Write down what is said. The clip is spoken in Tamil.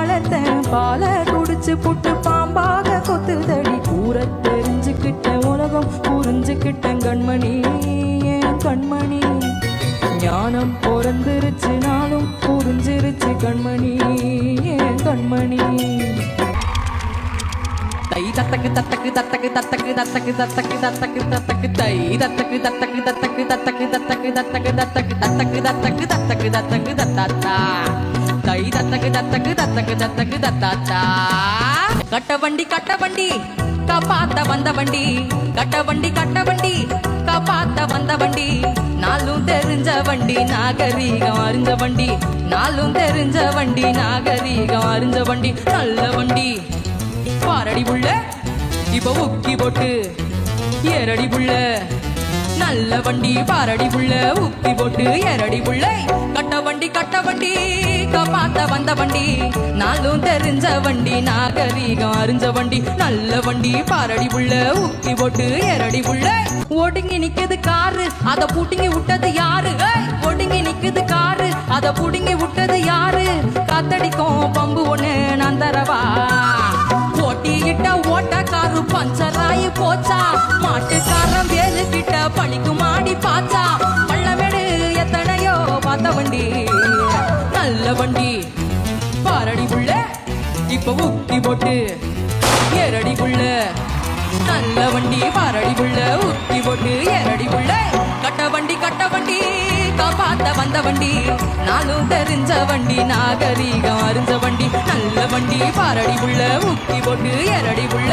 வளர்த்தேன் பாலை குடிச்சு புட்டு பாம்பாக கொத்துதடி கூற தெரிஞ்சுக்கிட்டேன் உலகம் புரிஞ்சுக்கிட்டேன் கண்மணி ஏன் கண்மணி ஞானம் பிறந்துருச்சு நாளும் புரிஞ்சிருச்சு கண்மணி ஏன் கண்மணி தை தத்தக்கு தத்தக்கு தத்தக்கு தத்தக்கு தத்தக்கு தத்தக்கு தத்தக்கு தத்தக்கு தை தத்தக்கு தத்தக்கு தத்தக்கு தத்தக்கு தத்தக்கு தத்தக்கு தத்தக்கு தத்தக்கு தத்தக்கு தத்தக்கு தத்தக்கு தத்தாத்தா தை தத்தக்கு தத்தக்கு தத்தக்கு தத்தக்கு தத்தாத்தா கட்ட வண்டி காப்பாத்த வந்த வண்டி கட்ட வண்டி காப்பாத்த வந்த வண்டி நாளும் தெரிஞ்ச வண்டி நாகரீகம் அறிஞ்ச வண்டி நாளும் தெரிஞ்ச வண்டி நாகரீகம் அறிஞ்ச வண்டி நல்ல வண்டி பாரடி புள்ள இப்ப உக்கி போட்டு ஏரடி புள்ள நல்ல வண்டி பாரடி புள்ள உக்கி போட்டு ஏரடி புள்ள கட்ட வண்டி காப்பாத்த வந்த வண்டி நாளும் தெரிஞ்ச வண்டி நாகரீகம் அறிஞ்ச வண்டி நல்ல வண்டி பாரடி புள்ள உக்கி போட்டு ஏரடி புள்ள ஒடுங்கி நிக்குது காரு அத பூட்டிங்கி விட்டது யாரு ஒடுங்கி நிக்குது காரு அத புடுங்கி விட்டது யாரு காத்தடிக்கும் பம்பு ஒண்ணு நான் தரவா ஓட்டிக்கிட்ட ஓட்டக்காரு பஞ்சராயி போச்சா மாட்டுக்காரன் வேலு கிட்ட பணிக்கு மாடி பாச்சா பள்ளமேடு எத்தனையோ பார்த்த வண்டி நல்ல வண்டி பாரடி புள்ள இப்ப உக்கி போட்டு ஏரடி புள்ள நல்ல வண்டி பாரடி புள்ள உக்கி போட்டு ஏரடி புள்ள கட்ட வண்டி காப்பாத்த வந்த வண்டி நாளும் தெரிஞ்ச வண்டி நாகரீகம் அறிஞ்ச வண்டி நல்ல வண்டி பாரடி புள்ள உக்கி போட்டு ஏரடி புள்ள